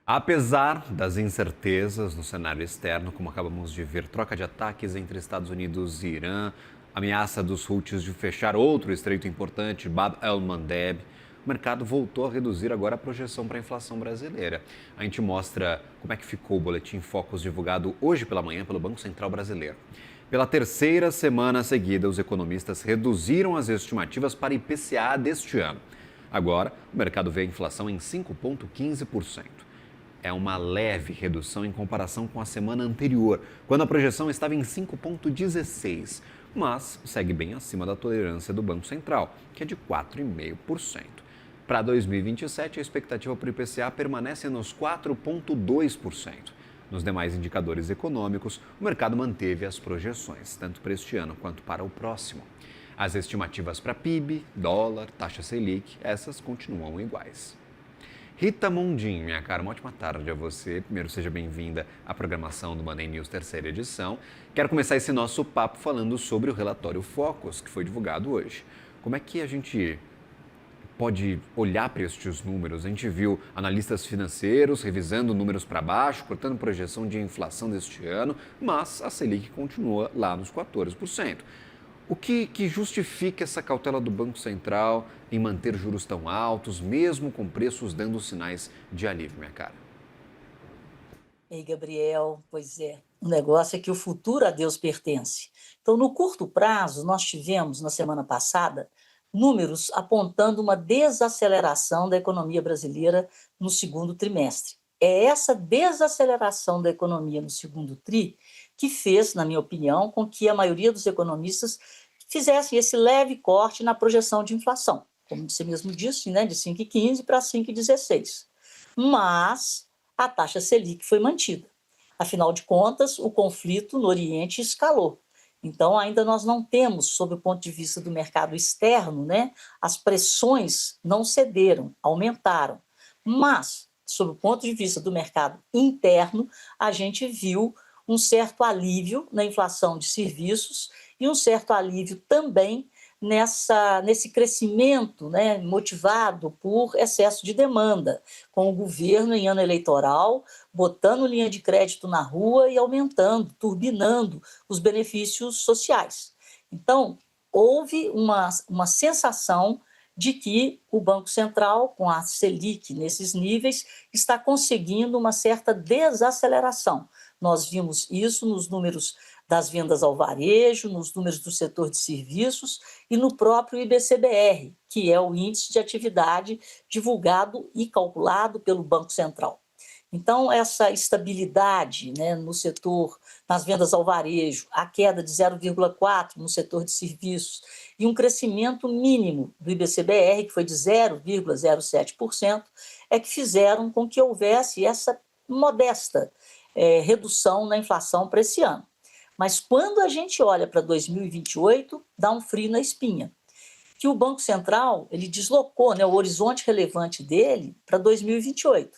Apesar das incertezas no cenário externo, como acabamos de ver, troca de ataques entre Estados Unidos e Irã, ameaça dos Houthis de fechar outro estreito importante, Bab el-Mandeb, o mercado voltou a reduzir agora a projeção para a inflação brasileira. A gente mostra como é que ficou o boletim Focus divulgado hoje pela manhã pelo Banco Central Brasileiro. Pela terceira semana seguida, os economistas reduziram as estimativas para IPCA deste ano. Agora, o mercado vê a inflação em 5,15%. É uma leve redução em comparação com a semana anterior, quando a projeção estava em 5,16%, mas segue bem acima da tolerância do Banco Central, que é de 4,5%. Para 2027, a expectativa para o IPCA permanece nos 4,2%. Nos demais indicadores econômicos, o mercado manteve as projeções, tanto para este ano quanto para o próximo. As estimativas para PIB, dólar, taxa Selic, essas continuam iguais. Rita Mondim, minha cara, uma ótima tarde a você. Primeiro, seja bem-vinda à programação do Money News, terceira edição. Quero começar esse nosso papo falando sobre o relatório Focus, que foi divulgado hoje. Como é que a gente pode olhar para estes números? A gente viu analistas financeiros revisando números para baixo, cortando projeção de inflação deste ano, mas a Selic continua lá nos 14%. O que justifica essa cautela do Banco Central em manter juros tão altos, mesmo com preços dando sinais de alívio, minha cara? Ei, Gabriel, pois é. O negócio é que o futuro a Deus pertence. Então, no curto prazo, nós tivemos, na semana passada, números apontando uma desaceleração da economia brasileira no segundo trimestre. É essa desaceleração da economia no segundo tri que fez, na minha opinião, com que a maioria dos economistas fizessem esse leve corte na projeção de inflação, como você mesmo disse, né, de 5,15 para 5,16. Mas a taxa Selic foi mantida. Afinal de contas, o conflito no Oriente escalou. Então, ainda nós não temos, sob o ponto de vista do mercado externo, né, as pressões não cederam, aumentaram. Mas, sob o ponto de vista do mercado interno, a gente viu um certo alívio na inflação de serviços e um certo alívio também nesse crescimento, né, motivado por excesso de demanda, com o governo em ano eleitoral, botando linha de crédito na rua e aumentando, turbinando os benefícios sociais. Então, houve uma sensação de que o Banco Central, com a Selic nesses níveis, está conseguindo uma certa desaceleração. Nós vimos isso nos números das vendas ao varejo, nos números do setor de serviços e no próprio IBCBR, que é o índice de atividade divulgado e calculado pelo Banco Central. Então, essa estabilidade, né, no setor, nas vendas ao varejo, a queda de 0,4% no setor de serviços e um crescimento mínimo do IBCBR, que foi de 0,07%, é que fizeram com que houvesse essa modesta redução na inflação para esse ano. Mas quando a gente olha para 2028, dá um frio na espinha. Que o Banco Central ele deslocou, né, o horizonte relevante dele para 2028.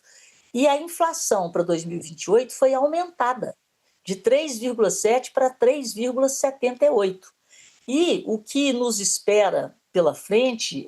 E a inflação para 2028 foi aumentada de 3,7 para 3,78. E o que nos espera pela frente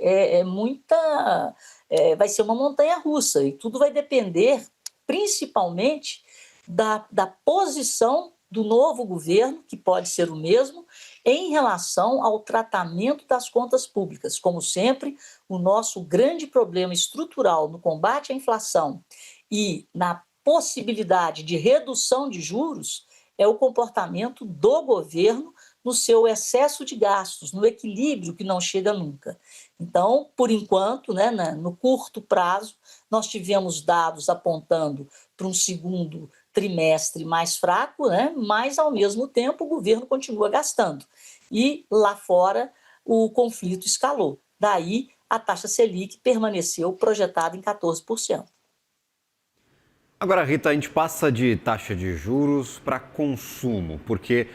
vai ser uma montanha-russa, e tudo vai depender principalmente da posição do novo governo, que pode ser o mesmo, em relação ao tratamento das contas públicas. Como sempre, o nosso grande problema estrutural no combate à inflação e na possibilidade de redução de juros é o comportamento do governo no seu excesso de gastos, no equilíbrio que não chega nunca. Então, por enquanto, né, no curto prazo, nós tivemos dados apontando para um segundo trimestre mais fraco, né, mas, ao mesmo tempo, o governo continua gastando. E, lá fora, o conflito escalou. Daí, a taxa Selic permaneceu projetada em 14%. Agora, Rita, a gente passa de taxa de juros para consumo, porque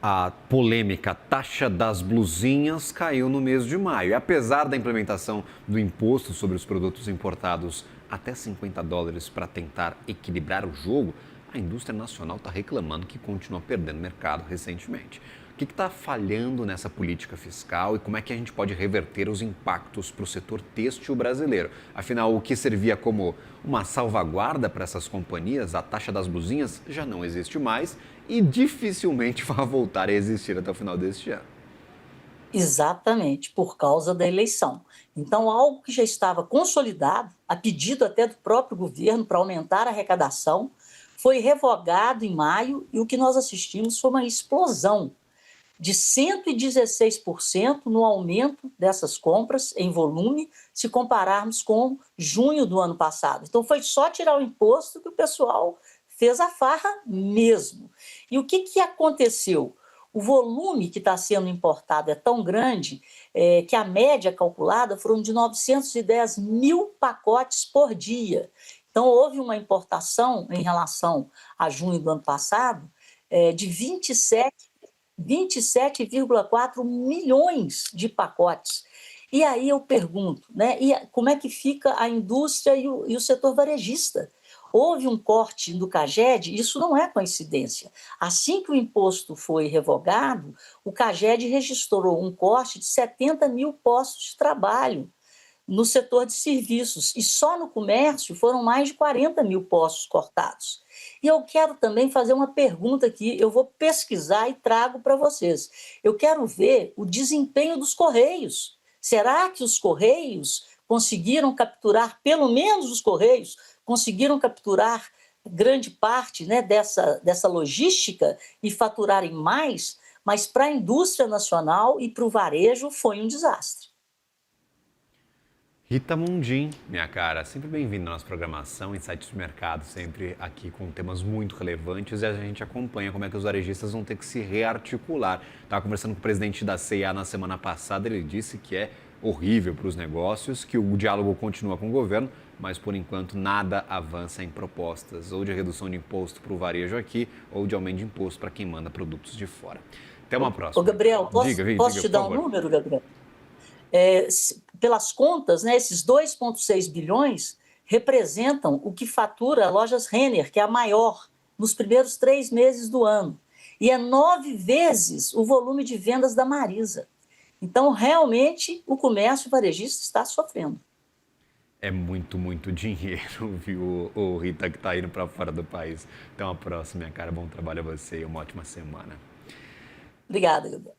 a polêmica taxa das blusinhas caiu no mês de maio. E apesar da implementação do imposto sobre os produtos importados até $50 para tentar equilibrar o jogo, a indústria nacional está reclamando que continua perdendo mercado recentemente. O que está falhando nessa política fiscal e como é que a gente pode reverter os impactos para o setor têxtil brasileiro? Afinal, o que servia como uma salvaguarda para essas companhias, a taxa das blusinhas, já não existe mais e dificilmente vai voltar a existir até o final deste ano. Exatamente, por causa da eleição. Então, algo que já estava consolidado, a pedido até do próprio governo para aumentar a arrecadação, foi revogado em maio e o que nós assistimos foi uma explosão de 116% no aumento dessas compras em volume, se compararmos com junho do ano passado. Então, foi só tirar o imposto que o pessoal fez a farra mesmo. E o que aconteceu? O volume que está sendo importado é tão grande que a média calculada foram de 910 mil pacotes por dia. Então, houve uma importação em relação a junho do ano passado de 27,4 milhões de pacotes. E aí eu pergunto, né, como é que fica a indústria e o setor varejista? Houve um corte do CAGED, isso não é coincidência. Assim que o imposto foi revogado, o CAGED registrou um corte de 70 mil postos de trabalho no setor de serviços, e só no comércio foram mais de 40 mil postos cortados. E eu quero também fazer uma pergunta aqui, eu vou pesquisar e trago para vocês. Eu quero ver o desempenho dos Correios. Será que os Correios conseguiram capturar, pelo menos os Correios, conseguiram capturar grande parte, né, dessa logística e faturarem mais? Mas para a indústria nacional e para o varejo foi um desastre. Rita Mundim, minha cara, sempre bem-vinda à nossa programação, Insights do Mercado, sempre aqui com temas muito relevantes e a gente acompanha como é que os varejistas vão ter que se rearticular. Estava conversando com o presidente da C&A na semana passada, ele disse que é horrível para os negócios, que o diálogo continua com o governo, mas por enquanto nada avança em propostas ou de redução de imposto para o varejo aqui ou de aumento de imposto para quem manda produtos de fora. Até uma próxima. Ô, Gabriel, posso te dar um número, Gabriel? Pelas contas, né, esses 2,6 bilhões representam o que fatura a Lojas Renner, que é a maior, nos primeiros 3 meses do ano. E é 9 vezes o volume de vendas da Marisa. Então, realmente, o comércio varejista está sofrendo. É muito, muito dinheiro, viu, o Rita, que está indo para fora do país. Até uma próxima, minha cara. Bom trabalho a você e uma ótima semana. Obrigada, Gabriel.